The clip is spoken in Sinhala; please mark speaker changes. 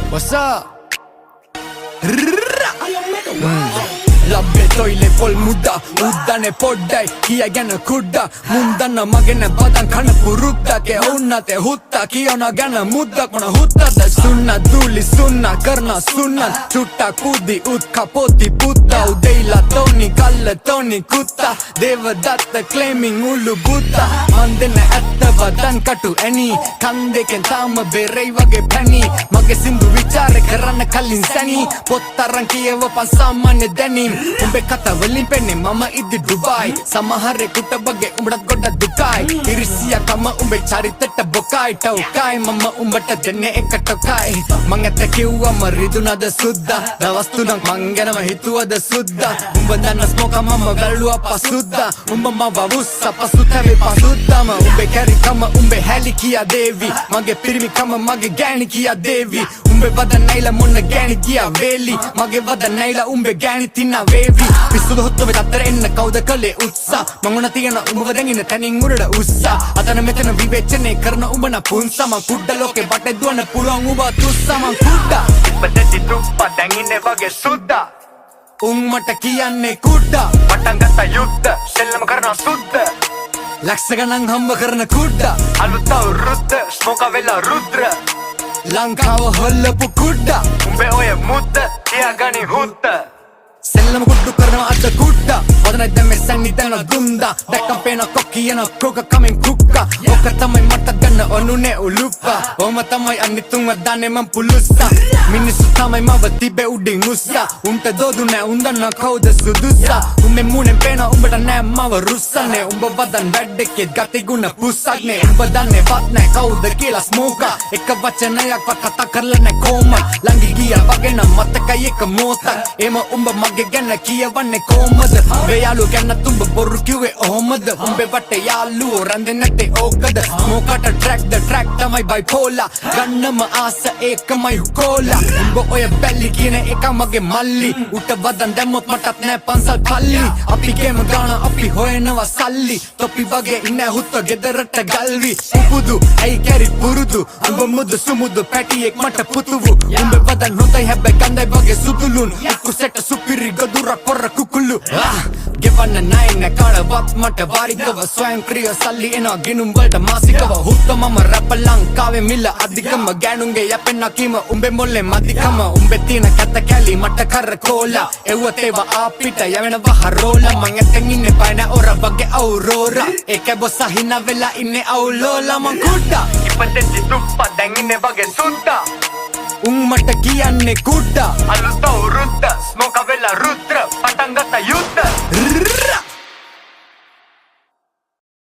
Speaker 1: What's up? Labbe toile pol muda uddane poddai kiya gana kudda mundanna magena badan khana purutta ke onna te hutta kiyana gana mudda kona hutta da sunna duli sunna karna sunna chutta kudi utka poti putta udeila toni kalla toni kutta devadatta claiming ulu butta mandena atta badan katu any kandeken tama berei wage pani mage sindu vichare karana kallin sani pottaran kiyewa pan samanne denim umbe kata walin penne mama iddi Dubai samahare kutta bage umdat godda dukai irisiya kama umbe charitetta bokai taukai mama umbata denne ekatokai mangata kiwwa maridunada sudda dawastunang mangenama hituwada sudda umbandana smoka mama galluwa pasudda umba mama vussa pasutave pasudda ma umbe kari kama umbe heli kiya devi mage pirimi kama mage gani kiya devi umbe vada naila monna gani kiya veli mage vada naila umbe gani tinna vevi පිස්සුද හොත්තොවේ තත්තර එන්න කවුද කලේ උත්සා මංගුණ තියෙන උඹව දැඟින තනින් උරට උස්සා අතන මෙතන විවේචනය කරන උඹන පුන්සා මං කුඩ්ඩ ලෝකේ බටේ දුවන්න පුළුවන් උඹ තුස්සා මං කුඩ්ඩා ඉපදෙති තුප්පා දැඟින්නේ වගේ සුද්දා උන් මට කියන්නේ කුඩ්ඩා පටන් ගත්ත යුද්ධ සෙල්ලම කරනවා සුද්ද ලක්ෂ ගණන් හම්බ කරන කුඩ්ඩා අලුත් අවුරුද්ද ස්මෝක වෙලා රුද්‍ර ලංකාව හොල්ලපු කුඩ්ඩා උඹේ ඔය මුද්ද තියාගනි හුත්ත Sellam kuddu karna adda kudda Wadana demme sanni dana dunda Dakka pena kokki yana koka kamen kukka Oka tamai mata ganna onune uluppa Oma tamai annitunga dane man pulussa Minisu tamai mawa tibe udin mussa Unta dodune undanna kauda sudussa Umme munen pena umbata nෑ mawa russane Umba vadan වැඩ්ඩෙක්කෙ ගති ගුණ පුස්සක්නේ උඹ දන්නේ වත් නෑ කවුද කියලා ස්මෝකා එක වචනයක්වත් කතා කරලා නෑ කොහොමද ළඟ ගියා වගේ නම් මතකයි එක මොහොතක් එම උඹ මගේ ගැන කියවන්නේ කොහොමද මේ යාළුව ගැන තුඹ බොරු කිව්වේ ඔහොමද උඹේ වටේ යාළුවෝ රැඳෙන්නේ නැත්තේ ඕකද මොකට track තමයි bipolar ගන්නම ආස ඒකමයි හුකෝලා උඹ ඔය බැල්ලි කියන එක මගේ මල්ලි උට වදන් දැම්මොත් මටත් නෑ පන්සල් පල්ලි අපි ගේම ගාන අපි හොයනවා සල්ලි තොපි වගේ ඉන්න හුත්ත ගෙදරට ගල්වි උපුදු ඇයි කැරි පුරුදු උඹ මුදු සුමුදු පැටියෙක් මට පුතුවු උඹ වදන් හොඳයි හැබැයි ගඳයි වගේ සුදුලුන් කුසෙට සුපිරි ගොදුර කොර කුකුළු ගෙවන්න නෑ නෑ කාටවත් මට වාරිකව ස්වයංක්‍රීය සල්ලි එනවා ගිනුම් වලට මාසිකව හුත්ත මම රැප ලංකාවේ මිල අධිකම ගෑනුන්ගේ යැපෙන්න කීම උඹේ මොල්ලේ මදිකම උඹේ තියෙන කැත කැලි මට කර කෝලා එව්වත් ඒවා ආපිට යවෙනවා හරෝලා මං ඇතෙන් ඉන්නේ පයින ඔර වගේ අවුරෝරා ඒකේ බොස්ස හිනා වෙලා ඉන්නේ අවුලෝලා මං කුඩ්ඩා ඉපදෙති තුප්පා දැන් ඉන්නේ වගේ සුද්දා උන් මට කියන්නේ කුඩ්ඩා අලුත්